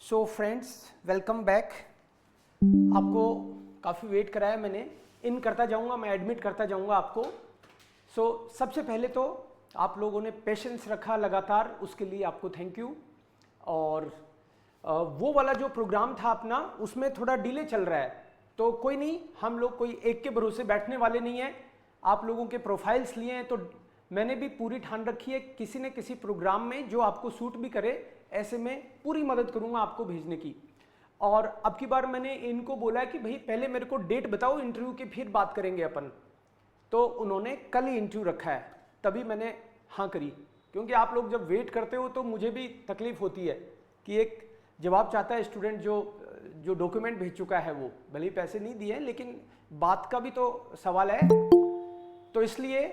So friends, welcome back. आपको काफ़ी wait कराया मैंने, इन करता जाऊंगा, मैं एडमिट करता जाऊंगा आपको। सबसे पहले तो आप लोगों ने पेशेंस रखा लगातार, उसके लिए आपको थैंक यू। और वो वाला जो प्रोग्राम था अपना, उसमें थोड़ा डिले चल रहा है, तो कोई नहीं, हम लोग कोई एक के भरोसे बैठने वाले नहीं हैं। आप लोगों के प्रोफाइल्स लिए हैं तो मैंने भी पूरी ठान रखी है किसी न किसी प्रोग्राम में जो आपको सूट भी करे, ऐसे में पूरी मदद करूंगा आपको भेजने की। और अब की बार मैंने इनको बोला कि भाई पहले मेरे को डेट बताओ इंटरव्यू की, फिर बात करेंगे अपन। तो उन्होंने कल ही इंटरव्यू रखा है, तभी मैंने हाँ करी। क्योंकि आप लोग जब वेट करते हो तो मुझे भी तकलीफ होती है कि एक जवाब चाहता है स्टूडेंट जो डॉक्यूमेंट भेज चुका है, वो भले ही पैसे नहीं दिए लेकिन बात का भी तो सवाल है। तो इसलिए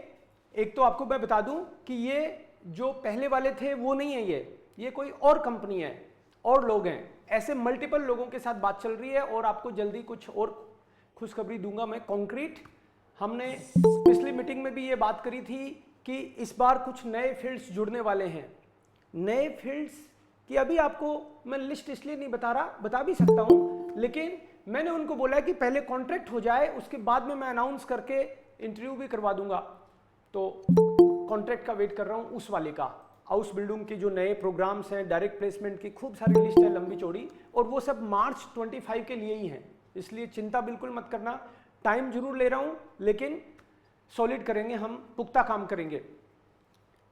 एक तो आपको मैं बता दूं कि ये जो पहले वाले थे वो नहीं है, ये कोई और कंपनी है और लोग हैं। ऐसे मल्टीपल लोगों के साथ बात चल रही है और आपको जल्दी कुछ और खुशखबरी दूंगा मैं कॉन्क्रीट। हमने पिछली मीटिंग में भी ये बात करी थी कि इस बार कुछ नए फील्ड्स जुड़ने वाले हैं। नए फील्ड्स की अभी आपको मैं लिस्ट इसलिए नहीं बता रहा, बता भी सकता हूं, लेकिन मैंने उनको बोला कि पहले कॉन्ट्रैक्ट हो जाए, उसके बाद में मैं अनाउंस करके इंटरव्यू भी करवा दूंगा। तो कॉन्ट्रैक्ट का वेट कर रहा हूं, उस वाले का। हाउस बिल्डिंग की जो नए प्रोग्राम्स हैं, डायरेक्ट प्लेसमेंट की खूब सारी लिस्ट है, लंबी चौड़ी, और वो सब मार्च 25 के लिए ही हैं। इसलिए चिंता बिल्कुल मत करना, टाइम जरूर ले रहा हूं लेकिन सॉलिड करेंगे, हम पुख्ता काम करेंगे।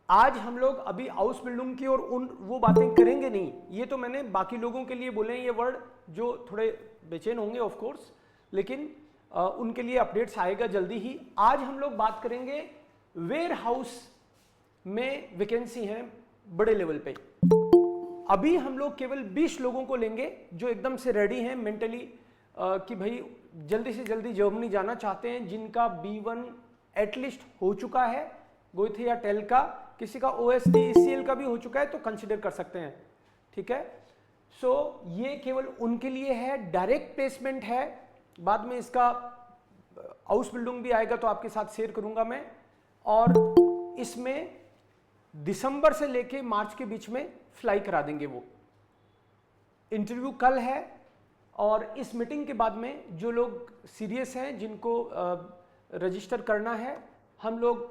आज हम लोग अभी हाउस बिल्डिंग की और वो बातें करेंगे नहीं, ये तो मैंने बाकी लोगों के लिए बोले हैं ये वर्ड जो थोड़े बेचैन होंगे ऑफ कोर्स, लेकिन उनके लिए अपडेट्स आएगा जल्दी ही। आज हम लोग बात करेंगे वेयर हाउस में वैकेंसी हैं बड़े लेवल पे। अभी हम लोग केवल 20 लोगों को लेंगे जो एकदम से रेडी हैं मेंटली कि भाई जल्दी से जल्दी जर्मनी जाना चाहते हैं, जिनका B1 एटलीस्ट हो चुका है गोइथे या टेल का, किसी का OST ECL का भी हो चुका है तो कंसिडर कर सकते हैं, ठीक है। ये केवल उनके लिए है, डायरेक्ट प्लेसमेंट है। बाद में इसका हाउस बिल्डिंग भी आएगा तो आपके साथ शेयर करूंगा मैं। और इसमें दिसंबर से लेके मार्च के बीच में फ्लाई करा देंगे वो। इंटरव्यू कल है और इस मीटिंग के बाद में जो लोग सीरियस हैं, जिनको रजिस्टर करना है, हम लोग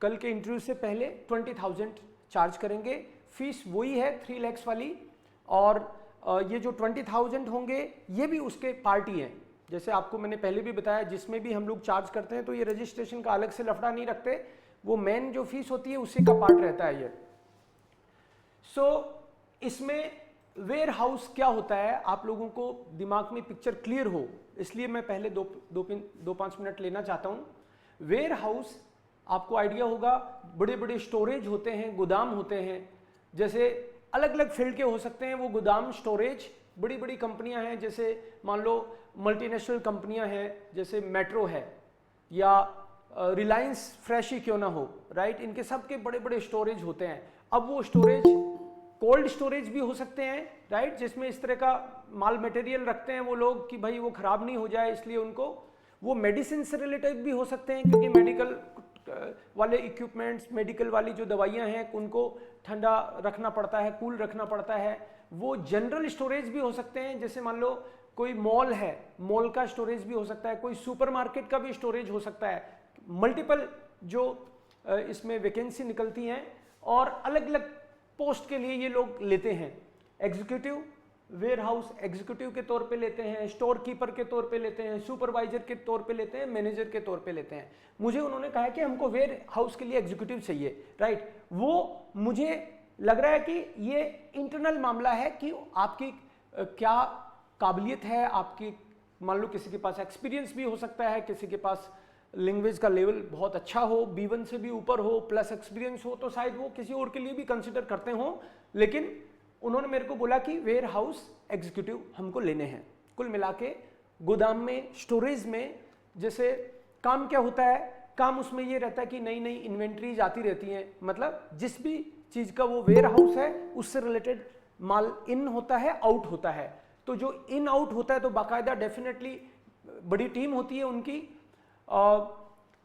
कल के इंटरव्यू से पहले 20,000 चार्ज करेंगे। फीस वही है 3 लाख वाली, और ये जो 20,000 होंगे ये भी उसके पार्टी हैं। जैसे आपको मैंने पहले भी बताया, जिसमें भी हम लोग चार्ज करते हैं तो ये रजिस्ट्रेशन का अलग से लफड़ा नहीं रखते, वो मेन जो फीस होती है उसी का पार्ट रहता है ये। इसमें वेयर हाउस क्या होता है, आप लोगों को दिमाग में पिक्चर क्लियर हो, इसलिए मैं पहले 2-5 मिनट लेना चाहता हूं। वेयर हाउस आपको आइडिया होगा, बड़े बड़े स्टोरेज होते हैं, गोदाम होते हैं, जैसे अलग अलग फील्ड के हो सकते हैं वो गोदाम, स्टोरेज। बड़ी बड़ी कंपनियां हैं, जैसे मान लो मल्टीनेशनल कंपनियां हैं, जैसे मेट्रो है या रिलायंस फ्रेश ही क्यों ना हो, राइट, इनके सबके बड़े बड़े स्टोरेज होते हैं। अब वो स्टोरेज कोल्ड स्टोरेज भी हो सकते हैं, राइट, जिसमें इस तरह का माल मटेरियल रखते हैं वो लोग कि भाई वो खराब नहीं हो जाए, इसलिए उनको वो मेडिसिन से रिलेटेड भी हो सकते हैं, क्योंकि मेडिकल वाले इक्विपमेंट्स, मेडिकल वाली जो दवाइयां हैं उनको ठंडा रखना पड़ता है, कूल रखना पड़ता है। वो जनरल स्टोरेज भी हो सकते हैं, जैसे मान लो कोई मॉल है, मॉल का स्टोरेज भी हो सकता है, कोई सुपरमार्केट का भी स्टोरेज हो सकता है। मल्टीपल जो इसमें वैकेंसी निकलती हैं और अलग अलग पोस्ट के लिए ये लोग लेते हैं। एग्जीक्यूटिव वेयर हाउस एग्जीक्यूटिव के तौर पे लेते हैं, स्टोर कीपर के तौर पे लेते हैं, सुपरवाइजर के तौर पे लेते हैं, मैनेजर के तौर पे लेते हैं। मुझे उन्होंने कहा कि हमको वेयर हाउस के लिए एग्जीक्यूटिव चाहिए, राइट। वो मुझे लग रहा है कि ये इंटरनल मामला है कि आपकी क्या काबिलियत है, आपकी मान लो किसी के पास एक्सपीरियंस भी हो सकता है, किसी के पास लैंग्वेज का लेवल बहुत अच्छा हो, B1 से भी ऊपर हो, प्लस एक्सपीरियंस हो, तो शायद वो किसी और के लिए भी कंसिडर करते हो। लेकिन उन्होंने मेरे को बोला कि वेयर हाउस एग्जीक्यूटिव हमको लेने हैं। कुल मिला के गोदाम में, स्टोरेज में, जैसे काम क्या होता है, काम उसमें ये रहता है कि नई नई इन्वेंट्रीज आती रहती हैं, मतलब जिस भी चीज का वो वेयर हाउस है उससे रिलेटेड माल इन होता है, आउट होता है। तो जो इन आउट होता है तो बाकायदा डेफिनेटली बड़ी टीम होती है उनकी,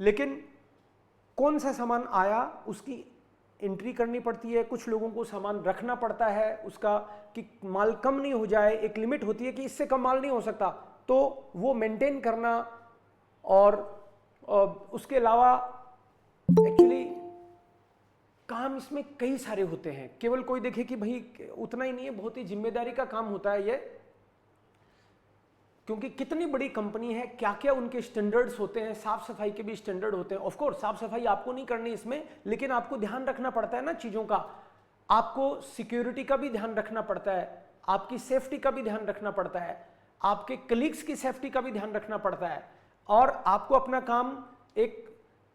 लेकिन कौन सा सामान आया उसकी एंट्री करनी पड़ती है, कुछ लोगों को सामान रखना पड़ता है उसका, कि माल कम नहीं हो जाए, एक लिमिट होती है कि इससे कम माल नहीं हो सकता, तो वो मेंटेन करना। और उसके अलावा एक्चुअली काम इसमें कई सारे होते हैं, केवल कोई देखे कि भाई उतना ही नहीं है, बहुत ही जिम्मेदारी का काम होता है ये, क्योंकि कितनी बड़ी कंपनी है, क्या क्या उनके स्टैंडर्ड्स होते हैं, साफ सफाई के भी स्टैंडर्ड होते हैं। ऑफ कोर्स साफ सफाई आपको नहीं करनी इसमें, लेकिन आपको ध्यान रखना पड़ता है ना चीजों का, आपको सिक्योरिटी का भी ध्यान रखना पड़ता है, आपकी सेफ्टी का भी ध्यान रखना पड़ता है, आपके कलीग्स की सेफ्टी का भी ध्यान रखना पड़ता है, और आपको अपना काम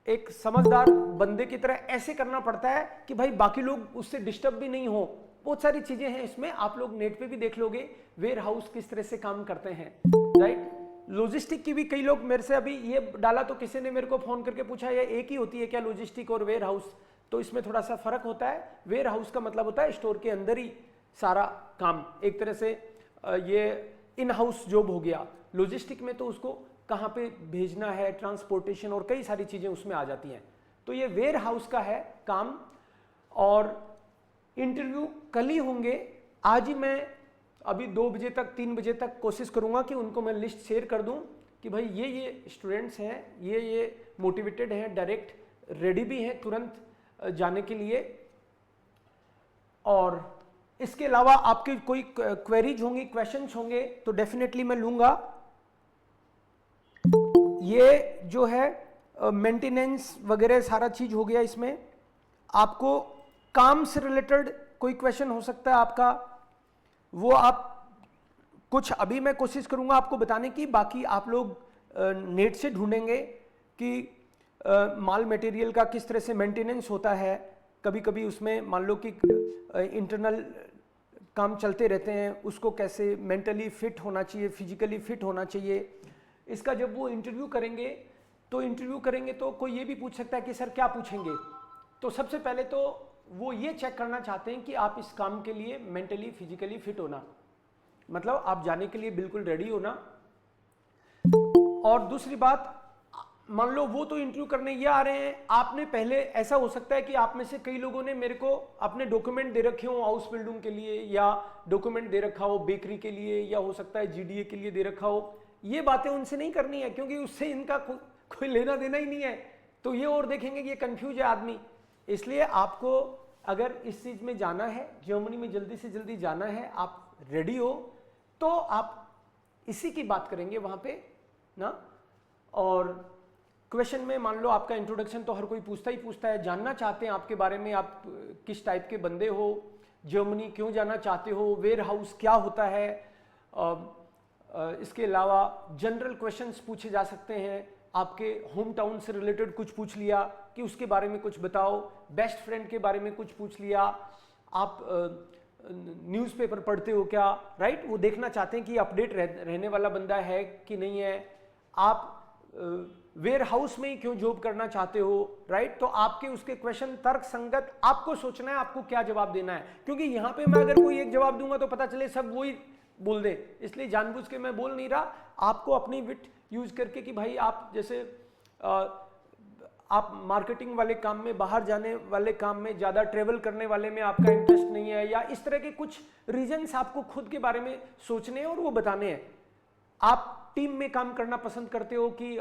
एक समझदार बंदे की तरह ऐसे करना पड़ता है कि भाई बाकी लोग उससे डिस्टर्ब भी नहीं हो। बहुत सारी चीजें हैं इसमें, आप लोग नेट पे भी देख लोगे वेयर हाउस किस तरह से काम करते हैं, राइट। लॉजिस्टिक की भी कई लोग मेरे से, अभी ये डाला तो किसी ने मेरे को फोन करके पूछा ये एक ही होती है क्या लॉजिस्टिक और वेयर हाउस, तो इसमें थोड़ा सा फर्क होता है। वेयर हाउस का मतलब होता है स्टोर के अंदर ही सारा काम, एक तरह से ये इन हाउस जॉब हो गया। लॉजिस्टिक में तो उसको कहाँ पे भेजना है, ट्रांसपोर्टेशन और कई सारी चीजें उसमें आ जाती हैं, तो ये वेयर हाउस का है काम। और इंटरव्यू कल ही होंगे, आज ही मैं अभी 2 बजे तक 3 बजे तक कोशिश करूंगा कि उनको मैं लिस्ट शेयर कर दूं कि भाई ये स्टूडेंट्स हैं, ये मोटिवेटेड हैं, डायरेक्ट रेडी भी हैं तुरंत जाने के लिए। और इसके अलावा आपके कोई क्वेरीज होंगी, क्वेश्चंस होंगे तो डेफिनेटली मैं लूंगा। ये जो है मेंटेनेंस वगैरह सारा चीज हो गया, इसमें आपको काम से रिलेटेड कोई क्वेश्चन हो सकता है आपका, वो आप कुछ अभी मैं कोशिश करूंगा आपको बताने की, बाकी आप लोग नेट से ढूंढेंगे कि माल मटेरियल का किस तरह से मेंटेनेंस होता है। कभी कभी उसमें मान लो कि इंटरनल काम चलते रहते हैं, उसको कैसे मेंटली फिट होना चाहिए, फिजिकली फिट होना चाहिए। इसका जब वो इंटरव्यू करेंगे तो कोई ये भी पूछ सकता है कि सर क्या पूछेंगे, तो सबसे पहले तो वो ये चेक करना चाहते हैं कि आप इस काम के लिए मेंटली फिजिकली फिट होना, मतलब आप जाने के लिए बिल्कुल रेडी होना। और दूसरी बात, मान लो वो तो इंटरव्यू करने ये आ रहे हैं, आपने पहले, ऐसा हो सकता है कि आप में से कई लोगों ने मेरे को अपने डॉक्यूमेंट दे रखे हो हाउस बिल्डिंग के लिए, या डॉक्यूमेंट दे रखा हो बेकरी के लिए, या हो सकता है जीडीए के लिए दे रखा हो। ये बातें उनसे नहीं करनी है, क्योंकि उससे इनका कोई लेना देना ही नहीं है, तो ये और देखेंगे कि ये कंफ्यूज है आदमी। इसलिए आपको अगर इस चीज में जाना है, जर्मनी में जल्दी से जल्दी जाना है, आप रेडी हो, तो आप इसी की बात करेंगे वहां पे ना। और क्वेश्चन में मान लो आपका इंट्रोडक्शन तो हर कोई पूछता ही पूछता है, जानना चाहते हैं आपके बारे में, आप किस टाइप के बंदे हो, जर्मनी क्यों जाना चाहते हो, वेयर हाउस क्या होता है। इसके अलावा जनरल क्वेश्चंस पूछे जा सकते हैं, आपके होम टाउन से रिलेटेड कुछ पूछ लिया कि उसके बारे में कुछ बताओ, बेस्ट फ्रेंड के बारे में कुछ पूछ लिया, आप न्यूज़पेपर पढ़ते हो क्या, राइट, वो देखना चाहते हैं कि अपडेट रहने वाला बंदा है कि नहीं है, आप वेयर हाउस में ही क्यों जॉब करना चाहते हो, राइट। तो आपके उसके क्वेश्चन तर्क संगत, आपको सोचना है आपको क्या जवाब देना है, क्योंकि यहाँ पे मैं अगर कोई एक जवाब दूंगा तो पता चले सब वही बोल दे, इसलिए जानबूझ के मैं बोल नहीं रहा। आपको अपनी विट यूज करके कि भाई आप जैसे आप मार्केटिंग वाले काम में, बाहर जाने वाले काम में, ज़्यादा ट्रेवल करने वाले में आपका इंटरेस्ट नहीं है, या इस तरह के कुछ रीजंस आपको खुद के बारे में सोचने हैं और वो बताने हैं। आप टीम में काम करना पसंद करते हो कि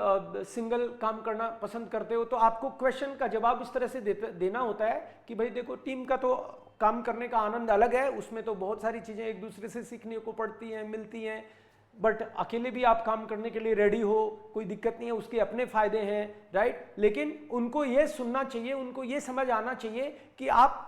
सिंगल काम करना पसंद करते हो, तो आपको क्वेश्चन का जवाब इस तरह से देना होता है कि भाई देखो, टीम का तो काम करने का आनंद अलग है, उसमें तो बहुत सारी चीज़ें एक दूसरे से सीखने को पड़ती हैं, मिलती हैं, बट अकेले भी आप काम करने के लिए रेडी हो, कोई दिक्कत नहीं है, उसके अपने फायदे हैं, राइट। लेकिन उनको ये सुनना चाहिए, उनको ये समझ आना चाहिए कि आप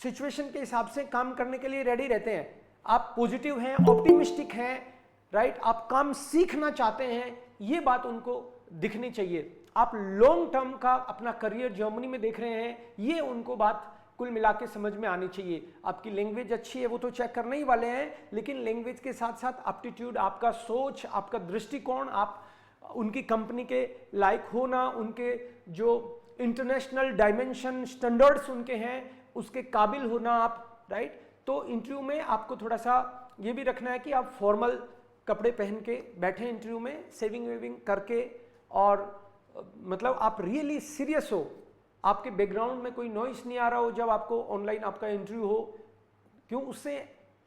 सिचुएशन के हिसाब से काम करने के लिए रेडी रहते हैं, आप पॉजिटिव हैं, ऑप्टिमिस्टिक हैं, राइट, आप काम सीखना चाहते हैं, ये बात उनको दिखनी चाहिए। आप लॉन्ग टर्म का अपना करियर जर्मनी में देख रहे हैं, ये उनको बात कुल मिला के समझ में आनी चाहिए। आपकी लैंग्वेज अच्छी है वो तो चेक करने ही वाले हैं, लेकिन लैंग्वेज के साथ साथ एप्टीट्यूड, आपका सोच, आपका दृष्टिकोण, आप उनकी कंपनी के लायक होना, उनके जो इंटरनेशनल डायमेंशन स्टैंडर्ड्स उनके हैं उसके काबिल होना आप, राइट। तो इंटरव्यू में आपको थोड़ा सा ये भी रखना है कि आप फॉर्मल कपड़े पहन के बैठे इंटरव्यू में, सेविंग वेविंग करके, और मतलब आप रियली सीरियस हो आपके बैकग्राउंड में कोई नॉइस नहीं आ रहा हो जब आपको ऑनलाइन आपका इंटरव्यू हो, क्यों? उससे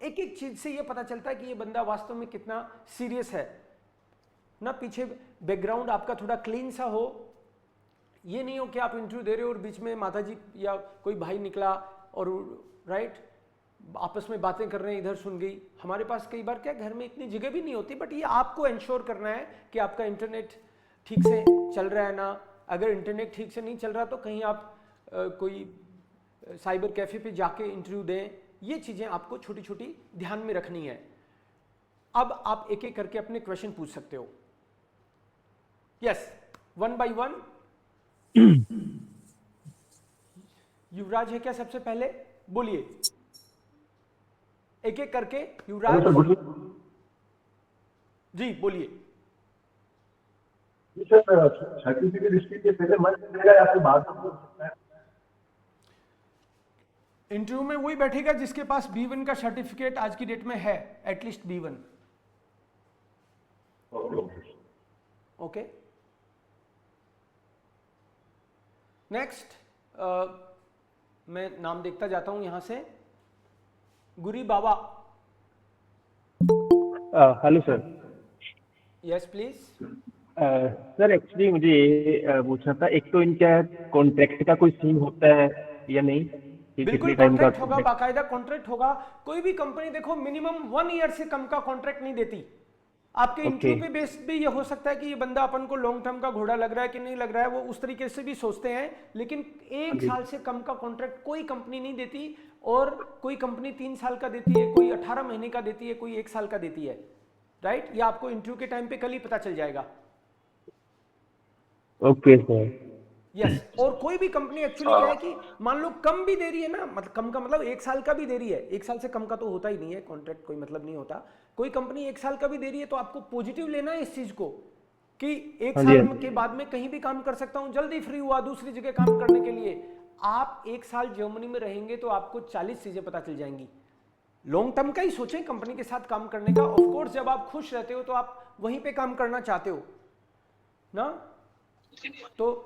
एक एक चीज से ये पता चलता है कि ये बंदा वास्तव में कितना सीरियस है ना। पीछे बैकग्राउंड आपका थोड़ा क्लीन सा हो, ये नहीं हो कि आप इंटरव्यू दे रहे हो और बीच में माताजी या कोई भाई निकला और राइट आपस में बातें कर रहे हैं, इधर सुन गई। हमारे पास कई बार क्या घर में इतनी जगह भी नहीं होती, बट ये आपको इंश्योर करना है कि आपका इंटरनेट ठीक से चल रहा है ना। अगर इंटरनेट ठीक से नहीं चल रहा तो कहीं आप कोई साइबर कैफे पे जाके इंटरव्यू दें। ये चीजें आपको छोटी छोटी ध्यान में रखनी है। अब आप एक एक करके अपने क्वेश्चन पूछ सकते हो। Yes, one by one. Yuvraj है क्या सबसे पहले? बोलिए एक एक करके। युवराज जी बोलिए। सर्टिफिकेट इसके लिए पहले मन मिलेगा या फिर बाद में हो सकता है? इंटरव्यू में वही बैठेगा जिसके पास B1 का सर्टिफिकेट आज की डेट में है, एटलीस्ट B1। ओके, नेक्स्ट मैं नाम देखता जाता हूं यहां से। Guri Baba. Hello sir. Yes please. Sir actually मुझे ये पूछना था, एक तो इनका कॉन्ट्रैक्ट का कोई सीन होता है या नहीं कि बिल्कुल कितने टाइम का कॉन्ट्रैक्ट होगा, बाकायदा कॉन्ट्रैक्ट होगा। कोई भी कंपनी देखो मिनिमम 1 ईयर से कम का कॉन्ट्रैक्ट नहीं देती। आपके इंटरव्यू पे बेस्ड भी ये हो सकता है कि ये बंदा अपन को लॉन्ग टर्म का घोड़ा लग रहा है कि नहीं लग रहा है, वो उस तरीके से भी सोचते हैं। लेकिन 1 साल से कम का कॉन्ट्रैक्ट कोई कंपनी नहीं देती, और कोई कंपनी 3 साल का देती है, कोई 18 महीने का देती है, कोई 1 साल का देती है। राइट, ये आपको इंटरव्यू के टाइम पे कल ही पता चल जाएगा। Okay sir. यस, और कोई भी कंपनी एक्चुअली क्या है कि मान लो कम भी दे रही है ना, मतलब कम का मतलब 1 साल का भी दे रही है। 1 साल से कम का तो होता ही नहीं है कॉन्ट्रैक्ट, कोई मतलब नहीं होता। कोई कंपनी 1 साल का भी दे रही है तो आपको पॉजिटिव लेना है इस चीज को कि 1 साल के बाद में कहीं भी काम कर सकता हूं, जल्दी फ्री हुआ दूसरी जगह काम करने के लिए। आप 1 साल जर्मनी में रहेंगे तो आपको 40 चीजें पता चल जाएंगी। लॉन्ग टर्म का ही सोचें कंपनी के साथ काम करने का। ऑफ कोर्स जब आप खुश रहते हो तो आप वहीं पे काम करना चाहते हो ना। तो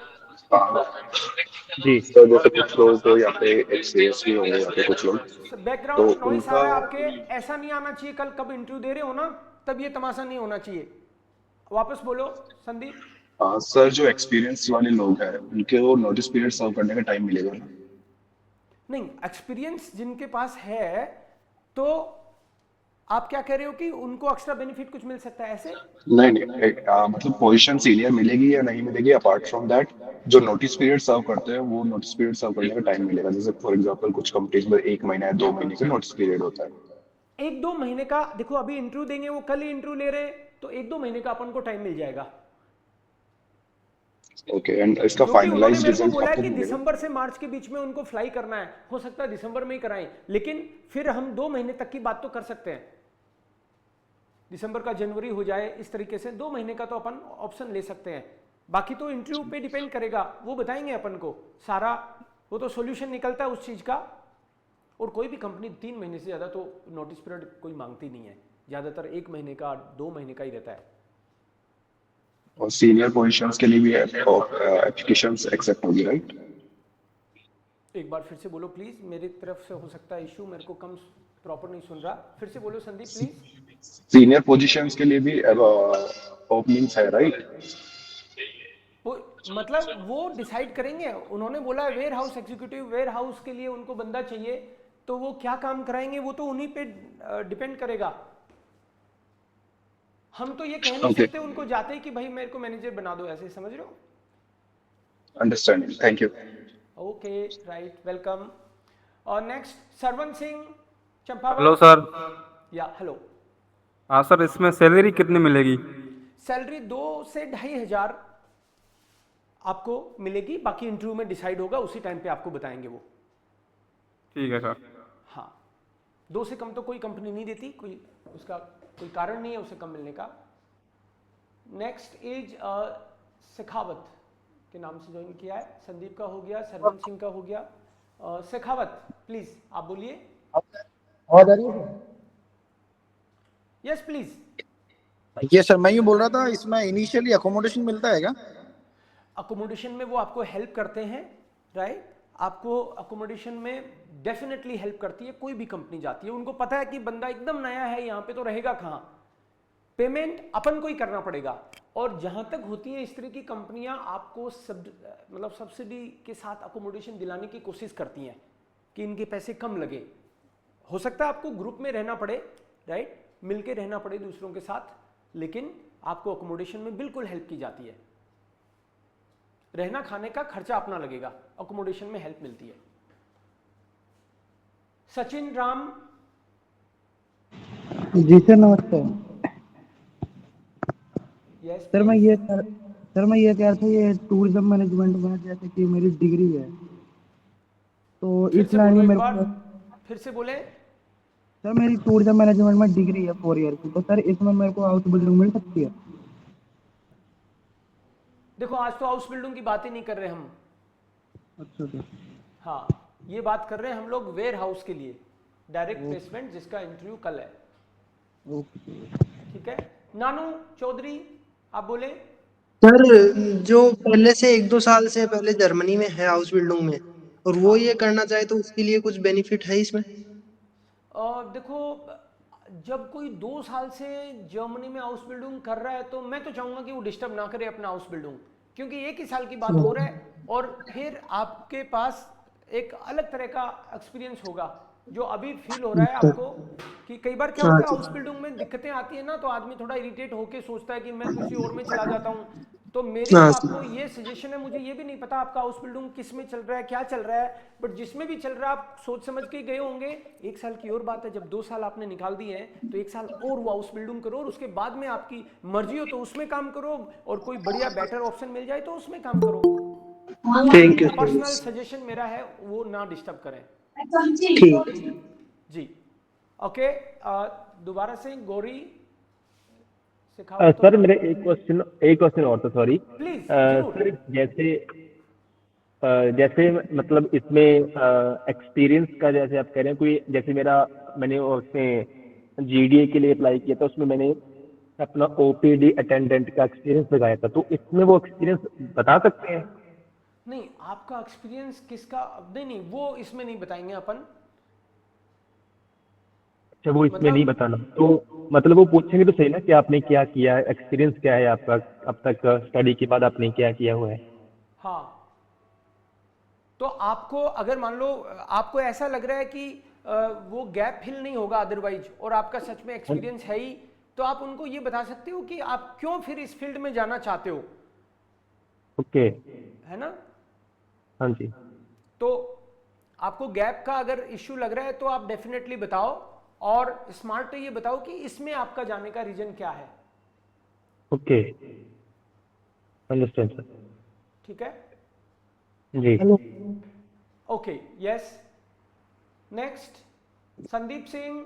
जी सर, जैसे कुछ लोग तो यहाँ पे एक्सपीरियंस भी होंगे, यहाँ पे कुछ लोग बैकग्राउंड तो नॉइस आ उनका रहा है आपके, ऐसा नहीं आना चाहिए। कल कब इंटरव्यू दे रहे हो ना तब ये तमाशा नहीं होना चाहिए। वापस बोलो संदीप। सर जो एक्सपीरियंस वाले लोग हैं उनके वो नोटिस पीरियड सर्व करने का टाइम मिलेगा ना? नहीं, एक्सपीरियंस जिनके पास है तो आप क्या कह रहे हो कि उनको एक्स्ट्रा बेनिफिट कुछ मिल सकता है ऐसे? नहीं, मतलब पोजीशन सीनियर मिलेगी या नहीं मिलेगी, अपार्ट फ्रॉम दैट जो नोटिस पीरियड सर्व करते हैं वो नोटिस पीरियड सर्व करने का टाइम मिलेगा। जैसे फॉर एग्जांपल कुछ कंपनीज में 1 महीना या 2 महीने का नोटिस पीरियड होता है। 1-2 महीने का देखो, अभी इंटरव्यू देंगे, वो कल ही इंटरव्यू ले रहे हैं तो 1-2 महीने का अपन को टाइम मिल जाएगा। ओके, एंड इसका जो कि उन्होंने फाइनलाइज्ड मेरे को रिजल्ट बोला कब है तक कि मिलेगा? दिसंबर से मार्च के बीच में उनको फ्लाई करना है। हो सकता है दिसंबर में ही कराएं, लेकिन फिर हम 2 महीने तक की बात तो कर सकते हैं। दिसंबर का जनवरी हो जाए, इस तरीके से 2 महीने का तो अपन ऑप्शन ले सकते हैं। बाकी तो इंटरव्यू पे डिपेंड करेगा, वो बताएंगे अपन को सारा, वो तो सॉल्यूशन निकलता है उस चीज का। और कोई भी कंपनी 3 महीने से ज्यादा तो नोटिस पीरियड कोई मांगती नहीं है, ज्यादातर 1 महीने का 2 महीने का ही रहता है। और सीनियर पोजीशंस के लिए भी एप्लीकेशंस एक्सेप्ट होगी, राइट? एक बार फिर से बोलो प्लीज, मेरी तरफ से हो सकता है इशू, मेरे को कम प्रॉपर नहीं सुन रहा। फिर से बोलो संदीप प्लीज। सीनियर पोजीशंस के लिए भी ओपनिंग्स है, राइट? मतलब वो डिसाइड करेंगे। उन्होंने बोला है warehouse executive, warehouse के लिए उनको बंदा चाहिए, तो वो क्या काम कराएंगे वो तो उन्हीं पे डिपेंड करेगा। हम तो ये कह नहीं सकते उनको जाते ही कि भाई मेरे को मैनेजर बना दो, ऐसे समझ रहे हो? Understanding, thank you. Okay right, welcome. और next Sarwan Singh Champawat. Hello sir. या हेलो। हाँ सर, इसमें सैलरी कितनी मिलेगी? सैलरी 2 से 2,500 आपको मिलेगी, बाकी इंटरव्यू में डिसाइड होगा, उसी टाइम पे आपको बताएंगे वो। ठीक है सर। हाँ, 2 से कम तो कोई कंपनी नहीं देती, कोई उसका कोई कारण नहीं है उसे कम मिलने का। नेक्स्ट इज शेखावत के नाम से ज्वाइन किया है। संदीप का हो गया, सरवन सिंह का हो गया। शेखावत प्लीज आप बोलिए। आवाज आ रही है? Yes please. ये सर मैं यूँ बोल रहा था, इसमें इनिशियली अकोमोडेशन मिलता है क्या? अकोमोडेशन में वो आपको हेल्प करते हैं, राइट। आपको अकोमोडेशन में डेफिनेटली हेल्प करती है, कोई भी कंपनी जाती है, उनको पता है कि बंदा एकदम नया है यहाँ पे तो रहेगा कहाँ, पेमेंट अपन को ही करना पड़ेगा। और जहां तक होती है इस तरह की कंपनियां आपको मतलब सब्सिडी के साथ अकोमोडेशन दिलाने की कोशिश करती हैं कि इनके पैसे कम लगे। हो सकता है आपको ग्रुप में रहना पड़े, राइट, मिलके रहना पड़े दूसरों के साथ, लेकिन आपको अकोमोडेशन में बिल्कुल हेल्प की जाती है। रहना खाने का खर्चा अपना लगेगा, अकोमोडेशन में हेल्प मिलती है। सचिन राम। जी सर नमस्ते। यस सर मैं प्लीज। ये कह रहा था, ये टूरिज्म मैनेजमेंट में जैसे कि मेरी डिग्री है तो फिर इस से लाइन बोलो में एक मेरे बार, को, फिर से बोले। सर मेरी टूरिज्म मैनेजमेंट में डिग्री है 4 ईयर की, तो सर इसमें मेरे को हाउस बिल्डिंग मिल सकती है? देखो आज तो हाउस बिल्डिंग की बात ही नहीं कर रहे हम। अच्छा सर। हाँ, ये बात कर रहे हैं हम लोग वेयर हाउस के लिए, डायरेक्ट प्लेसमेंट, जिसका इंटरव्यू कल है। ओके। ठीक है। नानू चौधरी, आप बोले। सर जो पहले से 1-2 साल से पहले जर्मनी में है हाउस बिल्डिंग में, और वो हाँ, ये करना चाहे तो उसके लिए कुछ बेनिफिट है इसमें? देखो जब कोई 2 साल से जर्मनी में हाउस बिल्डिंग कर रहा है तो मैं तो चाहूंगा कि वो डिस्टर्ब ना करे अपना हाउस बिल्डिंग, क्योंकि एक ही साल की बात हो रहा है और फिर आपके पास एक अलग तरह का एक्सपीरियंस होगा जो अभी फील हो रहा है तो आपको। कि कई बार क्या हाँ होता है जी। हाउस बिल्डिंग में दिक्कतें आती है ना, तो आदमी थोड़ा इरिटेट होके सोचता है कि मैं किसी और में चला जाता हूँ। तो मेरी तो हाँ जी। आपको ये सजेशन है, मुझे ये भी नहीं पता आपका हाउस बिल्डिंग किस में चल रहा है, क्या चल रहा है, बट जिसमें भी चल रहा है आप सोच समझ के गए होंगे। 1 साल की और बात है, जब 2 साल आपने निकाल दिए हैं तो 1 साल और वो हाउस बिल्डिंग करो और उसके बाद में आपकी मर्जी हो तो उसमें काम करो, और कोई बढ़िया बेटर ऑप्शन मिल जाए तो उसमें काम करो। तो thank you personal sir. Suggestion मेरा है वो ना डिस्टर्ब करें। ठीक। जी। ओके। दोबारा से गौरी सिखाओ तो। सर मेरे एक क्वेश्चन और था, सॉरी प्लीज जरूर। सर। जैसे मतलब इसमें एक्सपीरियंस का, जैसे आप कह रहे हैं कोई, जैसे मैंने उसमें जीडीए के लिए अप्लाई किया था, उसमें मैंने अपना ओपीडी अटेंडेंट का एक्सपीरियंस लगाया था, तो इसमें वो एक्सपीरियंस बता सकते हैं? नहीं, आपका एक्सपीरियंस किसका, नहीं नहीं वो इसमें नहीं बताएंगे अपन। अच्छा, वो इसमें नहीं मतलब बताना, तो मतलब वो पूछेंगे तो सही ना कि आपने क्या किया है, एक्सपीरियंस क्या है आपका, अब तक स्टडी के बाद आपने क्या किया हुआ है? हाँ, तो आपको अगर मान लो आपको ऐसा लग रहा है कि वो गैप फिल नहीं होगा अदरवाइज, और आपका सच में एक्सपीरियंस है ही, तो आप उनको ये बता सकते हो कि आप क्यों फिर इस फील्ड में जाना चाहते हो, ओके। है ना। हाँ जी। तो आपको गैप का अगर इश्यू लग रहा है तो आप डेफिनेटली बताओ, और स्मार्ट ये बताओ कि इसमें आपका जाने का रीजन क्या है। Okay, understand sir. ठीक है। जी। Okay, yes. Next, Sandeep Singh.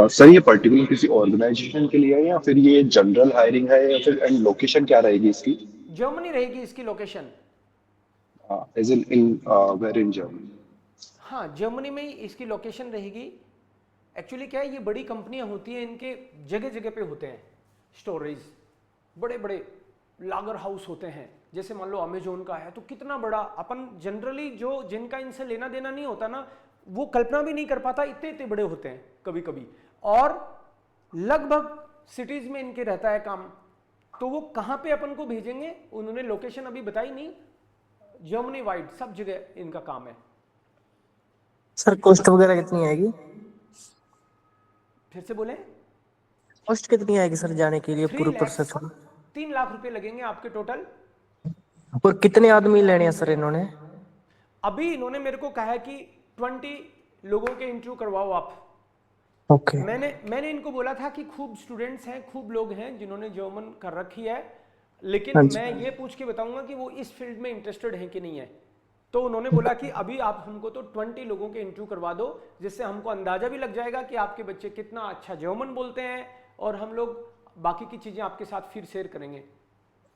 Sir ये पर्टिकुलर किसी ऑर्गेनाइजेशन के लिए है या फिर ये जनरल हायरिंग है या फिर एंड लोकेशन क्या रहेगी इसकी? जर्मनी रहेगी इसकी location. As in where in Germany? हाँ, जर्मनी में ही इसकी लोकेशन रहेगी। एक्चुअली क्या है, ये बड़ी कंपनियां होती हैं, इनके जगह जगह पे होते हैं स्टोरेज, बड़े बड़े लागर हाउस होते हैं। जैसे मान लो अमेजोन का है तो कितना बड़ा, अपन जनरली जो जिनका इनसे लेना देना नहीं होता ना, वो कल्पना भी नहीं कर पाता, इतने इतने बड़े होते हैं कभी कभी, और लगभग सिटीज में इनके रहता है काम। तो वो कहाँ पे अपन को भेजेंगे, उन्होंने लोकेशन अभी बताई नहीं, जर्मनी वाइड सब जगह इनका काम है। सर कॉस्ट वगैरह कितनी आएगी? फिर से बोले। कॉस्ट कितनी आएगी सर जाने के लिए, 3 पूरे लैक्स, प्रोसेस में? 3 लाख रुपए लगेंगे आपके टोटल। और कितने आदमी लेने हैं सर इन्होंने? अभी इन्होंने मेरे को कहा है कि 20 लोगों के इंटरव्यू करवाओ आप। ओके। मैंने इनको बोला था कि खूब स्टूडेंट्स हैं, खूब लोग हैं जिन्होंने जर्मन कर रखी है, लेकिन हाँ जी। मैं ये पूछ के बताऊंगा कि वो इस फील्ड में इंटरेस्टेड हैं कि नहीं है। तो उन्होंने बोला कि अभी आप हमको तो 20 लोगों के इंटरव्यू करवा दो, जिससे हमको अंदाजा भी लग जाएगा कि आपके बच्चे कितना अच्छा जर्मन बोलते हैं, और हम लोग बाकी की चीजें आपके साथ फिर शेयर करेंगे।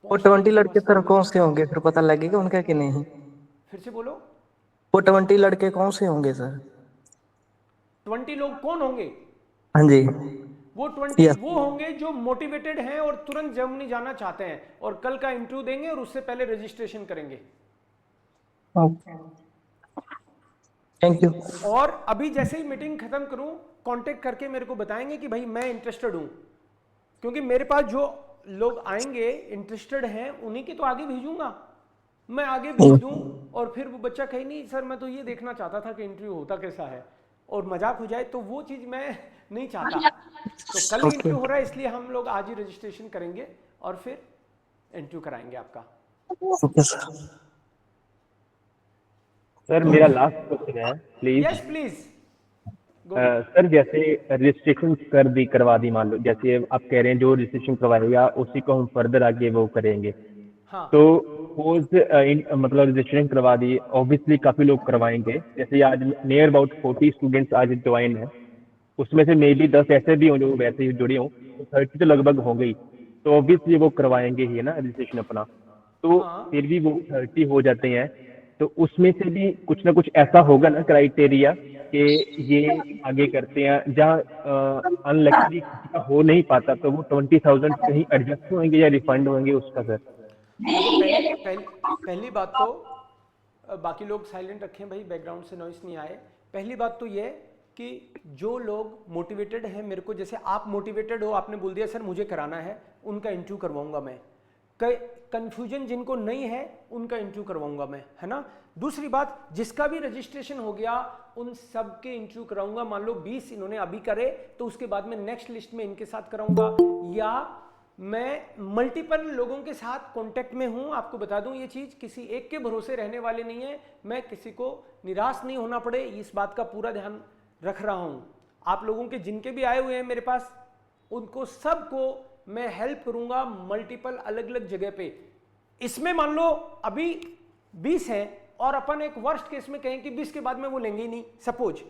वो 20 लड़के सर कौन से होंगे, फिर पता लगेगा उनका कि नहीं? फिर से बोलो। वो 20 लड़के कौन से होंगे सर? 20 लोग कौन होंगे? हाँ जी। वो 20 Yes. वो होंगे जो मोटिवेटेड हैं और तुरंत जर्मनी जाना चाहते हैं और कल का इंटरव्यू देंगे और उससे पहले रजिस्ट्रेशन करेंगे। Okay. Thank you. और अभी जैसे ही मीटिंग खत्म करूं कांटेक्ट करके मेरे को बताएंगे कि भाई मैं इंटरेस्टेड हूं, क्योंकि मेरे पास जो लोग आएंगे इंटरेस्टेड हैं उन्हीं के तो आगे भेजूंगा। मैं आगे भेज दूं और फिर वो बच्चा कहे नहीं सर मैं तो ये देखना चाहता था कि इंटरव्यू होता कैसा है और मजाक हो जाए, तो वो चीज मैं नहीं चाहता। तो कल ही इंटरव्यू हो रहा है इसलिए हम लोग आज ही रजिस्ट्रेशन करेंगे और फिर इंटरव्यू कराएंगे आपका। Okay sir. सर मेरा लास्ट क्वेश्चन है प्लीज। Yes please. सर जैसे रजिस्ट्रेशन करवा दी, मान लो जैसे आप कह रहे हैं जो रजिस्ट्रेशन करवाएगा उसी को हम फर्दर आगे वो करेंगे। हाँ तो मतलब रजिस्ट्रेशन करवा दी, ऑब्वियसली काफी लोग करवाएंगे। जैसे आज नियर अबाउट 40 स्टूडेंट्स आज ज्वाइन है, उसमें से मे बी 10 ऐसे भी हों जो वैसे ही जुड़े हों, तो 30 तो लगभग होंगे ही। तो ऑब्वियसली वो करवाएंगे ही ना रजिस्ट्रेशन अपना। तो हाँ। फिर भी वो 30 हो जाते हैं, तो उसमें से भी कुछ ना कुछ ऐसा होगा ना क्राइटेरिया कि ये आगे करते हैं, जहाँ अनलक्की किसी का हो नहीं पाता तो वो 20,000 कहीं एडजस्ट होंगे या रिफंड होंगे उसका सर? देखो पहली बात तो बाकी लोग साइलेंट रखें भाई, बैकग्राउंड से नॉइस नहीं आए। पहली बात तो ये कि जो लोग मोटिवेटेड हैं, मेरे को जैसे आप मोटिवेटेड हो, आपने बोल दिया सर मुझे कराना है, उनका इंटरव्यू करवाऊंगा मैं। कंफ्यूजन जिनको नहीं है उनका इंटरव्यू करवाऊंगा मैं, है ना। दूसरी बात, जिसका भी रजिस्ट्रेशन हो गया उन सब के इंटरव्यू कराऊंगा। मान लो 20 इन्होंने अभी करे तो उसके बाद में नेक्स्ट लिस्ट में इनके साथ कराऊंगा, या मैं मल्टीपल लोगों के साथ कांटेक्ट में हूं। आपको बता दूं ये चीज किसी एक के भरोसे रहने वाले नहीं है, मैं किसी को निराश नहीं होना पड़े इस बात का पूरा ध्यान रख रहा हूं। आप लोगों के जिनके भी आए हुए हैं मेरे पास, उनको सबको मैं हेल्प करूंगा मल्टीपल अलग अलग जगह पे। इसमें मान लो अभी 20 है और अपन एक वर्स्ट केस में कहें कि 20 के बाद में वो लेंगे ही नहीं सपोज,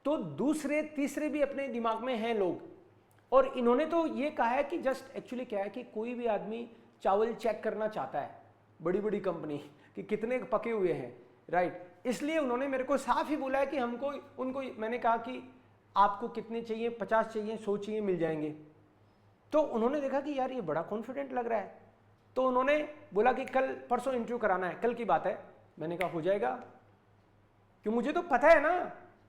तो दूसरे तीसरे भी अपने दिमाग में हैं लोग। और इन्होंने तो ये कहा है कि जस्ट एक्चुअली क्या है कि कोई भी आदमी चावल चेक करना चाहता है, बड़ी बड़ी कंपनी कि कितने पके हुए हैं, राइट। इसलिए उन्होंने मेरे को साफ ही बोला है कि हमको उनको, मैंने कहा कि आपको कितने चाहिए, 50 चाहिए, 100 चाहिए, मिल जाएंगे। तो उन्होंने देखा कि यार ये बड़ा कॉन्फिडेंट लग रहा है, तो उन्होंने बोला कि कल परसों इंटरव्यू कराना है, कल की बात है। मैंने कहा हो जाएगा, क्यों मुझे तो पता है ना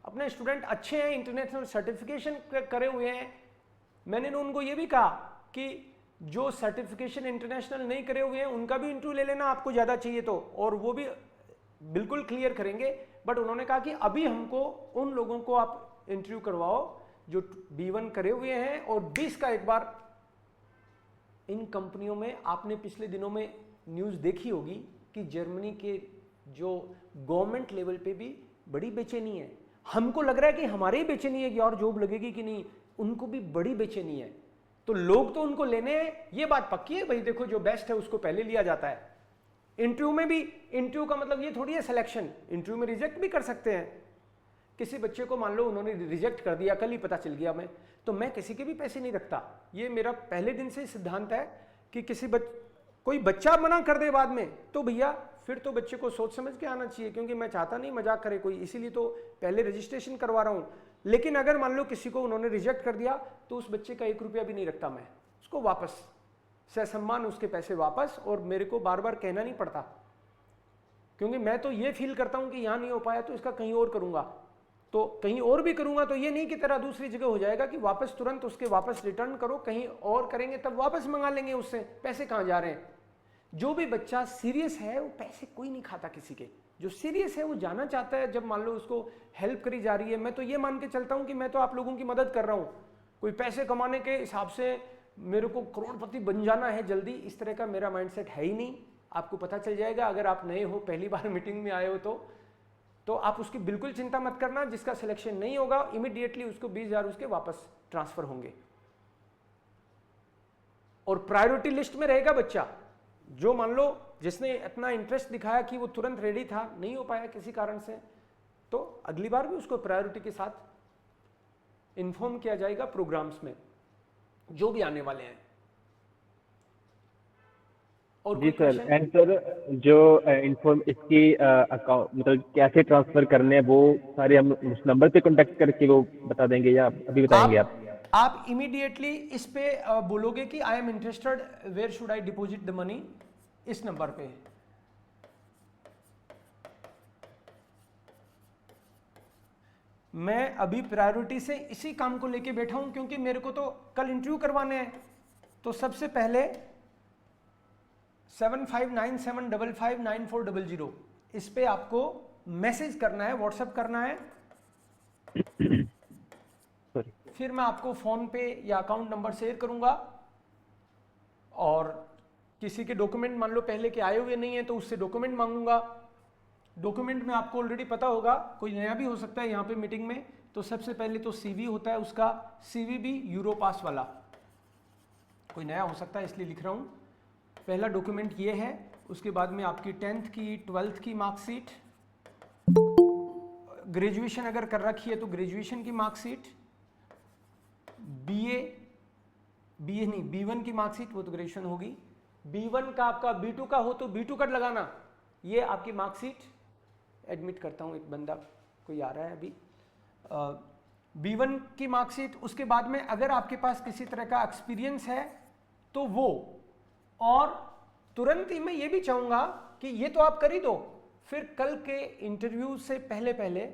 अपने स्टूडेंट अच्छे हैं, इंटरनेशनल सर्टिफिकेशन करे हुए हैं। मैंने उनको ये भी कहा कि जो सर्टिफिकेशन इंटरनेशनल नहीं करे हुए हैं उनका भी इंटरव्यू ले लेना आपको ज़्यादा चाहिए तो, और वो भी बिल्कुल क्लियर करेंगे। बट उन्होंने कहा कि अभी हमको उन लोगों को आप इंटरव्यू करवाओ जो B1 करे हुए हैं। और 20 का एक बार इन कंपनियों में, आपने पिछले दिनों में न्यूज़ देखी होगी कि जर्मनी के जो गवर्नमेंट लेवल पे भी बड़ी बेचैनी है। हमको लग रहा है कि हमारी बेचैनी है कि और जॉब लगेगी कि नहीं, उनको भी बड़ी बेचैनी है। तो लोग तो उनको लेने हैं, ये बात पक्की है भाई। देखो जो बेस्ट है उसको पहले लिया जाता है। इंटरव्यू में भी, इंटरव्यू का मतलब ये थोड़ी है सिलेक्शन, इंटरव्यू में रिजेक्ट भी कर सकते हैं। किसी बच्चे को मान लो उन्होंने रिजेक्ट कर दिया, कल ही पता चल गया मैं, तो मैं किसी के भी पैसे नहीं रखता। ये मेरा पहले दिन से सिद्धांत है कि कोई बच्चा मना कर दे बाद में, तो भैया फिर तो बच्चे को सोच समझ के आना चाहिए, क्योंकि मैं चाहता नहीं मजाक करे कोई, इसीलिए तो पहले रजिस्ट्रेशन करवा रहा हूं। लेकिन अगर मान लो किसी को उन्होंने रिजेक्ट कर दिया तो उस बच्चे का 1 रुपया भी नहीं रखता मैं, उसको वापस ससम्मान उसके पैसे वापस, और मेरे को बार बार कहना नहीं पड़ता, क्योंकि मैं तो ये फील करता हूं कि यहां नहीं हो पाया तो इसका कहीं और करूंगा, तो कहीं और भी करूंगा। तो ये नहीं कि तेरा दूसरी जगह हो जाएगा कि वापस तुरंत उसके वापस रिटर्न करो, कहीं और करेंगे तब वापस मंगा लेंगे उससे, पैसे कहां जा रहे हैं। जो भी बच्चा सीरियस है वो पैसे कोई नहीं खाता किसी के, जो सीरियस है वो जाना चाहता है। जब मान लो उसको हेल्प करी जा रही है, मैं तो ये मान के चलता हूं कि मैं तो आप लोगों की मदद कर रहा हूं, कोई पैसे कमाने के हिसाब से मेरे को करोड़पति बन जाना है जल्दी, इस तरह का मेरा माइंडसेट है ही नहीं। आपको पता चल जाएगा अगर आप नए हो, पहली बार मीटिंग में आए हो तो आप उसकी बिल्कुल चिंता मत करना। जिसका सिलेक्शन नहीं होगा इमीडिएटली उसको 20,000 उसके वापस ट्रांसफर होंगे, और प्रायोरिटी लिस्ट में रहेगा बच्चा। जो मान लो जिसने इतना इंटरेस्ट दिखाया कि वो तुरंत रेडी था, नहीं हो पाया किसी कारण से, तो अगली बार भी उसको प्रायोरिटी के साथ इन्फॉर्म किया जाएगा प्रोग्राम्स में जो भी आने वाले हैं। और जी सर, एंड सर जो इन्फॉर्म इसकी अकाउंट मतलब कैसे ट्रांसफर करने हैं वो सारे हम उस नंबर पे कांटेक्ट करके वो बता देंगे या अभी बताएंगे आप? आप इमीडिएटली इस पे बोलोगे कि I am interested, where should I deposit the money, इस नंबर पे। मैं अभी प्रायोरिटी से इसी काम को लेके बैठा हूं क्योंकि मेरे को तो कल इंटरव्यू करवाने हैं। तो सबसे पहले 7597559400 इस पे आपको मैसेज करना है, व्हाट्सएप करना है। फिर मैं आपको फोन पे या अकाउंट नंबर शेयर करूंगा, और किसी के डॉक्यूमेंट मान लो पहले के आए हुए नहीं है तो उससे डॉक्यूमेंट मांगूंगा। डॉक्यूमेंट में आपको ऑलरेडी पता होगा, कोई नया भी हो सकता है यहाँ पे मीटिंग में। तो सबसे पहले तो सीवी होता है उसका, सीवी भी यूरोपास वाला, कोई नया हो सकता है इसलिए लिख रहा हूँ। पहला डॉक्यूमेंट ये है, उसके बाद में आपकी 10th की 12th की मार्कशीट, ग्रेजुएशन अगर कर रखी है तो ग्रेजुएशन की मार्कशीट, बीए नहीं B1 की मार्कशीट, वो तो ग्रेजुएशन होगी। B1 का आपका B2 का हो तो B2 का लगाना, ये आपकी मार्कशीट। एडमिट करता हूँ, एक बंदा कोई आ रहा है अभी। B1 की मार्कशीट, उसके बाद में अगर आपके पास किसी तरह का एक्सपीरियंस है तो वो, और तुरंत ही मैं ये भी चाहूँगा कि ये तो आप कर ही दो, फिर कल के इंटरव्यू से पहले पहले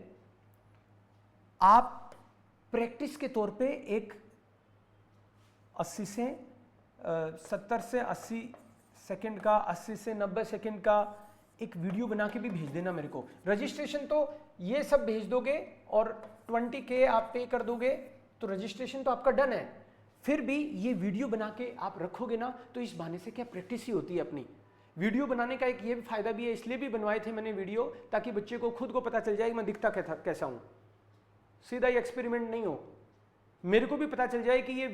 आप प्रैक्टिस के तौर पे एक 80 से 70 से 80 सेकंड का, 80 से 90 सेकंड का एक वीडियो बना के भी भेज देना मेरे को। रजिस्ट्रेशन तो ये सब भेज दोगे और 20K आप पे कर दोगे तो रजिस्ट्रेशन तो आपका डन है। फिर भी ये वीडियो बना के आप रखोगे ना, तो इस बहाने से क्या प्रैक्टिस ही होती है अपनी। वीडियो बनाने का एक ये भी फायदा भी है, इसलिए भी बनवाए थे मैंने वीडियो, ताकि बच्चे को खुद को पता चल जाए मैं दिखता कैसा हूँ। सीधा ही एक्सपेरिमेंट नहीं हो, मेरे को भी पता चल जाए कि ये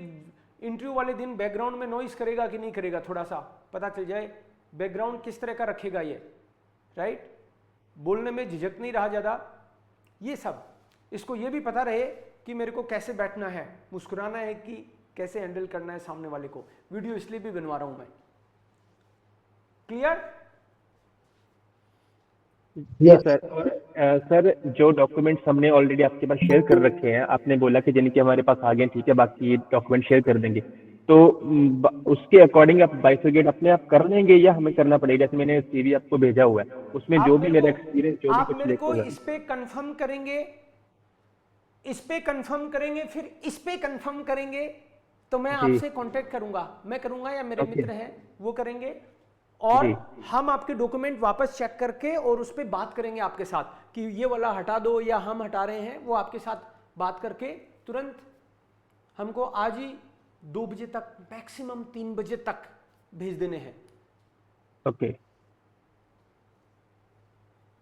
इंटरव्यू वाले दिन बैकग्राउंड में नॉइस करेगा कि नहीं करेगा, थोड़ा सा पता चल जाए बैकग्राउंड किस तरह का रखेगा ये, राइट। बोलने में झिझक नहीं रहा ज़्यादा, ये सब। इसको ये भी पता रहे कि मेरे को कैसे बैठना है, मुस्कुराना है कि कैसे हैंडल करना है सामने वाले को। वीडियो इसलिए भी बनवा रहा हूं मैं। क्लियर? Yes sir. और सर, जो डॉक्यूमेंट्स हमने ऑलरेडी आपके पास शेयर कर रखे हैं, आपने बोला कि जिनके हमारे पास आ गए, ठीक है, बाकी डॉक्यूमेंट शेयर कर देंगे, तो उसके अकॉर्डिंग आप बाइफरकेट अपने आप कर लेंगे या हमें करना पड़ेगा? जैसे मैंने सीवी आपको भेजा हुआ है, उसमें जो भी मेरा एक्सपीरियंस, जो भी आप कुछ मेरे को लिखा इस पे कंफर्म करेंगे, इस पे कंफर्म करेंगे, फिर इस पे कंफर्म करेंगे, तो मैं आपसे कांटेक्ट करूंगा, मैं करूंगा या मेरे मित्र हैं वो करेंगे, और हम आपके डॉक्यूमेंट वापस चेक करके और उस पर बात करेंगे आपके साथ कि ये वाला हटा दो या हम हटा रहे हैं, वो आपके साथ बात करके तुरंत हमको आज ही 2 बजे तक, मैक्सिमम 3 बजे तक भेज देने हैं। ओके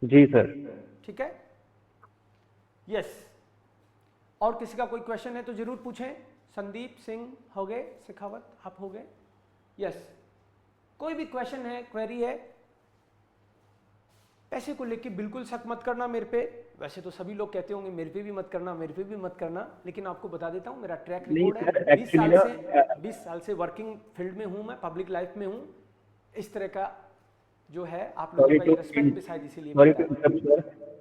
जी सर, ठीक है। यस, और किसी का कोई क्वेश्चन है तो जरूर पूछें। संदीप सिंह हो गए, शेखावत आप हो गए। यस, कोई भी क्वेश्चन है, क्वेरी है, पैसे को लेके बिल्कुल शक मत करना मेरे पे। वैसे तो सभी लोग कहते होंगे मेरे पे भी मत करना, मेरे पे भी मत करना, लेकिन आपको बता देता हूँ मेरा ट्रैक रिकॉर्ड है। 20 साल से वर्किंग फील्ड में हूँ, मैं पब्लिक लाइफ में हूँ। इस तरह का जो है आप लोगों का रिस्पेक्ट भी शायद इसीलिए।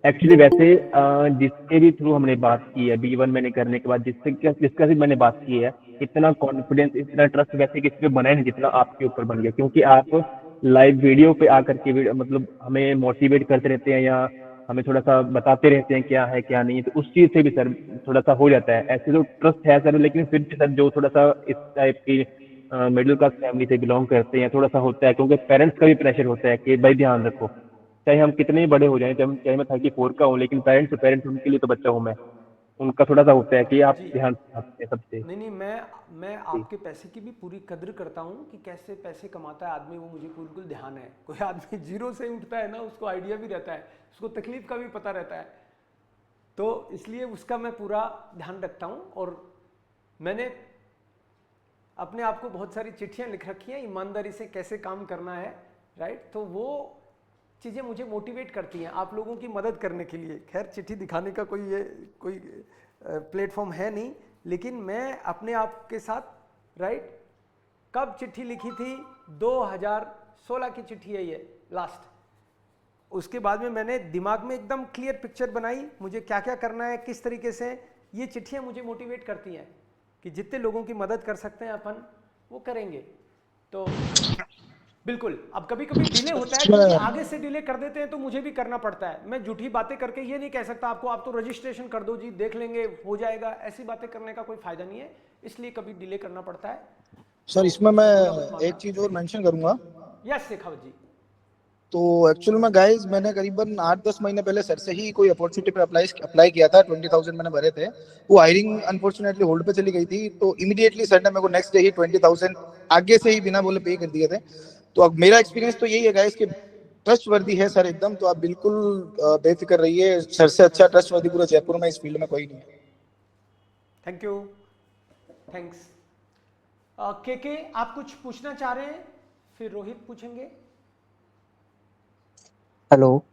एक्चुअली वैसे जिसके भी थ्रू हमने बात की है, B1 मैंने करने के बाद जिसका भी मैंने बात की है, इतना कॉन्फिडेंस, इतना ट्रस्ट वैसे किसी पे बना है नहीं जितना आपके ऊपर बन गया, क्योंकि आप लाइव वीडियो पे आकर के मतलब हमें मोटिवेट करते रहते हैं या हमें थोड़ा सा बताते रहते हैं क्या है क्या नहीं है, तो उस चीज से भी सर थोड़ा सा हो जाता है। ऐसे तो ट्रस्ट है सर, लेकिन फिर भी सर जो थोड़ा सा इस टाइप की मिडिल क्लास फैमिली से बिलोंग करते हैं, थोड़ा सा होता है, क्योंकि पेरेंट्स का भी प्रेशर होता है कि भाई ध्यान रखो, चाहे हम कितने ही बड़े हो जाएं, चाहे मैं 34 का हूँ, लेकिन पेरेंट्स उनके लिए तो बच्चा हूँ मैं, उनका थोड़ा सा होता है कि आप ध्यान रखते हैं सबसे। नहीं, मैं आपके पैसे की भी पूरी कद्र करता हूँ कि कैसे पैसे कमाता है आदमी, वो मुझे बिल्कुल ध्यान है। कोई आदमी जीरो से उठता है ना, उसको आइडिया भी रहता है, उसको तकलीफ का भी पता रहता है, तो इसलिए उसका मैं पूरा ध्यान रखता हूँ। और मैंने अपने आप को बहुत सारी चिट्ठियाँ लिख रखी हैं ईमानदारी से कैसे काम करना है, राइट। तो वो चीज़ें मुझे मोटिवेट करती हैं आप लोगों की मदद करने के लिए। खैर चिट्ठी दिखाने का कोई प्लेटफॉर्म है नहीं, लेकिन मैं अपने आप के साथ, राइट, कब चिट्ठी लिखी थी, 2016 की चिट्ठी है ये लास्ट। उसके बाद में मैंने दिमाग में एकदम क्लियर पिक्चर बनाई, मुझे क्या क्या करना है, किस तरीके से। ये चिट्ठियाँ मुझे मोटिवेट करती हैं कि जितने लोगों की मदद कर सकते हैं अपन वो करेंगे। तो बिल्कुल, अब कभी कभी डिले होता है क्योंकि आगे से डिले कर देते हैं तो मुझे भी करना पड़ता है। मैं झूठी बातें करके ये नहीं कह सकता आपको आप तो रजिस्ट्रेशन कर दो जी, देख लेंगे हो जाएगा, ऐसी बातें करने का कोई फायदा नहीं है, इसलिए कभी डिले करना पड़ता है। सर इसमें मैं एक चीज और मेंशन करूंगा। यस शेखावत जी। तो एक्चुअल में गाइस मैंने करीबन 8-10 महीने पहले सर से ही कोई अपॉर्चुनिटी पे अप्लाई किया था। 20,000 मैंने भरे थे। वो हायरिंग अनफॉर्चुनेटली होल्ड पे चली गई थी, तो इमीडिएटली सर ने मेरे को नेक्स्ट डे ही 20,000 आगे से ही बिना बोले पे कर दिए थे। तो अब मेरा एक्सपीरियंस तो यही है गाइस कि ट्रस्ट वर्दी है सर एकदम, तो आप बिल्कुल बेफिक्र रहिए। सर से अच्छा ट्रस्ट वर्दी पूरे जयपुर में इस फील्ड में कोई नहीं है। Thank you, thanks. के आप कुछ पूछना चाह रहे हैं, फिर रोहित पूछेंगे। हेलो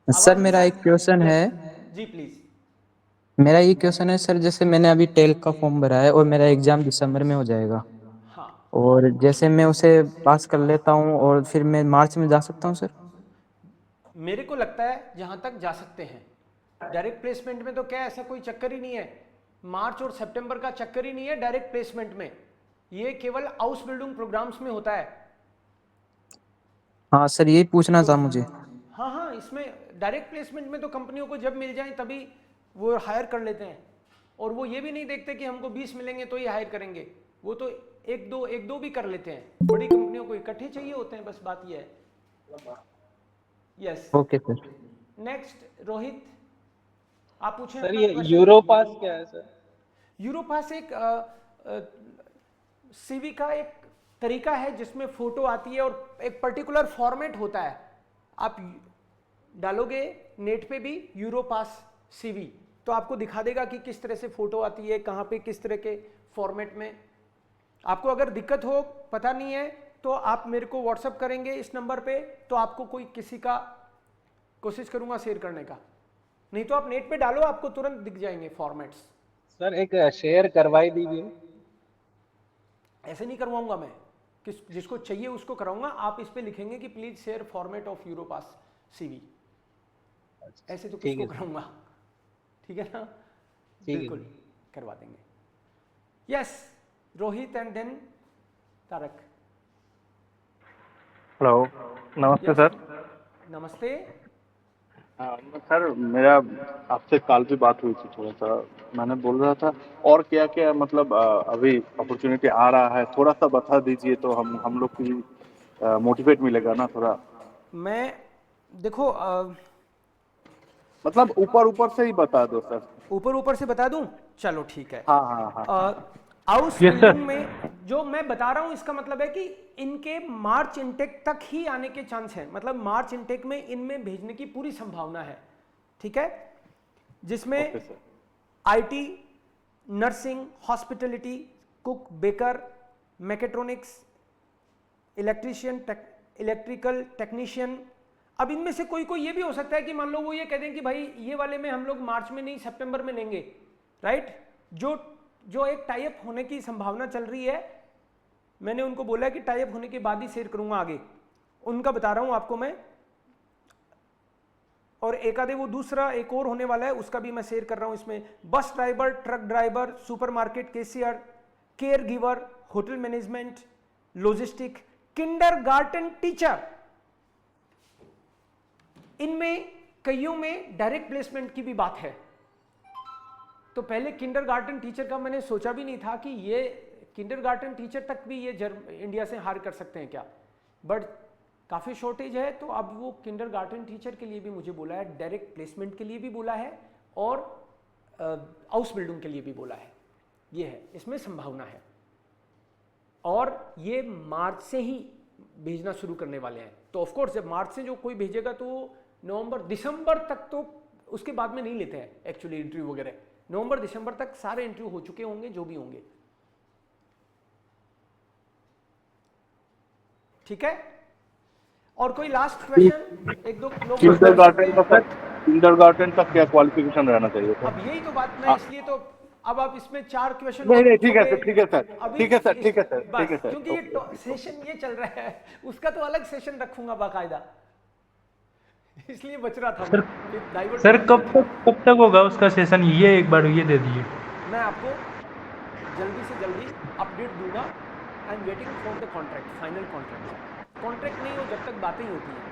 सर, मेरा एक क्वेश्चन है। जी प्लीज। मेरा ये क्वेश्चन है सर, जैसे मैंने अभी टेल का फॉर्म भरा है और मेरा एग्जाम दिसंबर में हो जाएगा, हाँ, और जैसे मैं उसे पास कर लेता हूँ और फिर मैं मार्च में जा सकता हूँ सर? मेरे को लगता है जहां तक जा सकते हैं। डायरेक्ट प्लेसमेंट में तो क्या ऐसा कोई चक्कर ही नहीं है, मार्च और सितंबर का चक्कर ही नहीं है डायरेक्ट प्लेसमेंट में, ये केवल हाउस बिल्डिंग प्रोग्राम्स में होता है। हाँ सर, यही पूछना था मुझे। हाँ हाँ, इसमें डायरेक्ट प्लेसमेंट में तो कंपनियों को जब मिल जाए तभी वो हायर कर लेते हैं, और वो ये भी नहीं देखते कि हमको 20 मिलेंगे तो ही हायर करेंगे, वो तो एक दो भी कर लेते हैं। बड़ी कंपनियों को इकट्ठे चाहिए होते हैं, बस बात ये है। Yes, okay sir. Next Rohit आप पूछें। सर ये यूरोपास क्या है सर? यूरोपास एक सीवी का एक तरीका है जिसमें फोटो आती है और एक पर्टिकुलर फॉर्मेट होता है। आप डालोगे नेट पे भी यूरोपास सीवी तो आपको दिखा देगा कि किस तरह से फोटो आती है, कहाँ पे किस तरह के फॉर्मेट में। आपको अगर दिक्कत हो, पता नहीं है, तो आप मेरे को व्हाट्सअप करेंगे इस नंबर पे, तो आपको कोई किसी का कोशिश करूंगा शेयर करने का, नहीं तो आप नेट पे डालो आपको तुरंत दिख जाएंगे फॉर्मेट्स। सर एक शेयर करवाई दीजिए। ऐसे नहीं करवाऊंगा मैं, जिसको चाहिए उसको कराऊंगा। आप इस पे लिखेंगे कि please share format of Europass CV, ऐसे तो किसको कराऊंगा, ठीक है ना? बिल्कुल करवा देंगे। Yes Rohit and then Tarak. Hello, नमस्ते सर। नमस्ते। सर मेरा आपसे कल भी बात हुई थी, थोड़ा सा मैंने बोल रहा था और क्या क्या मतलब अभी अपॉर्चुनिटी आ रहा है, थोड़ा सा बता दीजिए तो हम लोग की मोटिवेट मिलेगा ना थोड़ा। मैं देखो मतलब ऊपर से ही बता दो सर। ऊपर से बता दूं, चलो ठीक है। हाँ हाँ हाँ। हाउस बिल्डिंग में जो मैं बता रहा हूं इसका मतलब है कि इनके मार्च इनटेक तक ही आने के चांस हैं, मतलब मार्च इनटेक में इनमें भेजने की पूरी संभावना है, ठीक है? जिसमें IT, nursing, hospitality, cook, baker, mechatronics, electrician, electrical technician. अब इनमें से कोई ये भी हो सकता है कि मान लो वो ये कह दें कि भाई ये वाले में हम लोग मार्च में नहीं सितंबर में लेंगे, राइट? जो एक टाई अप होने की संभावना चल रही है, मैंने उनको बोला है कि टाई अप होने के बाद ही शेयर करूंगा आगे, उनका बता रहा हूं आपको मैं। और एक आधे वो दूसरा एक और होने वाला है, उसका भी मैं शेयर कर रहा हूं इसमें। Bus driver, truck driver, supermarket cashier, care giver, hotel management, logistic, kindergarten teacher, इनमें कईयों में डायरेक्ट प्लेसमेंट की भी बात है। तो पहले किंडरगार्टन टीचर का मैंने सोचा भी नहीं था कि ये किंडरगार्टन टीचर तक भी ये इंडिया से हायर कर सकते हैं क्या, बट काफ़ी शॉर्टेज है। तो अब वो किंडरगार्टन टीचर के लिए भी मुझे बोला है, डायरेक्ट प्लेसमेंट के लिए भी बोला है, और हाउस बिल्डिंग के लिए भी बोला है। ये है, इसमें संभावना है, और ये मार्च से ही भेजना शुरू करने वाले हैं। तो ऑफकोर्स जब मार्च से जो कोई भेजेगा तो नवंबर दिसंबर तक, तो उसके बाद में नहीं लेते हैं एक्चुअली इंटरव्यू वगैरह। नवंबर दिसंबर तक सारे इंटरव्यू हो चुके होंगे जो भी होंगे, ठीक है? और कोई लास्ट क्वेश्चन? एक दो लोग। किंडरगार्टन तक क्या क्वालिफिकेशन रहना चाहिए सर? अब यही तो बात मैं इसलिए तो अब आप इसमें 4 क्वेश्चन। नहीं ठीक है सर, ठीक है सर, ठीक है सर, ठीक है सर, ठीक है सर। क्योंकि ये सेशन ये चल रहा है, उसका तो अलग सेशन रखूंगा बाकायदा। इसलिए बच रहा था सर मैं, फिर डाइवर्ट सर हो जाता। कब तक होगा उसका सेशन, ये एक बार ये दे दीजिए। मैं आपको जल्दी से जल्दी अपडेट दूंगा। I am waiting for the contract, final contract. Contract नहीं हो जब तक बातें ही होती हैं,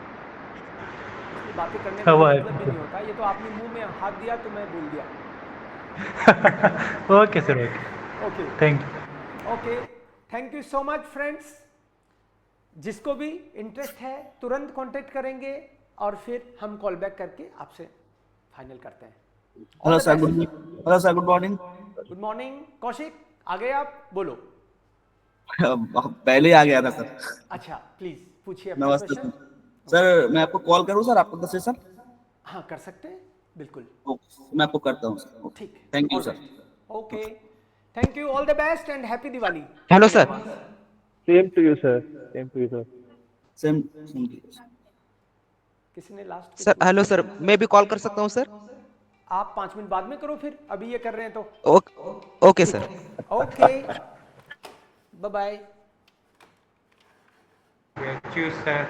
इसलिए बातें करने का हुआ कोई है। मतलब भी नहीं होता। ये तो आपने मुंह में हाथ दिया तो मैं बोल दिया। Okay sir, okay, okay thank you. Okay, thank you so much friends. जिसको भी इंटरेस्ट है तुरंत कांटेक्ट करेंगे और फिर हम कॉल बैक करके आपसे फाइनल करते हैं। Hello sir, good morning. Good morning Kaushik, आ गए आप, बोलो। पहले ही आ गया था सर। अच्छा प्लीज पूछिए अपना नमस्ते क्वेश्चन। सर, मैं आपको कॉल करूं सर आपको 10 सेशन? हाँ कर सकते हैं, बिल्कुल। मैं आपको करता हूं सर। ठीक है, thank you all sir. right. Okay, thank you, all the best and happy Diwali. Hello sir. Same to you sir, same to you sir. Same. किसी ने लास्ट सर हेलो सर, मैं भी कॉल कर सकता हूँ सर? आप 5 मिनट बाद में करो, फिर अभी ये कर रहे हैं तो okay sir. Okay, bye bye. Thank you sir.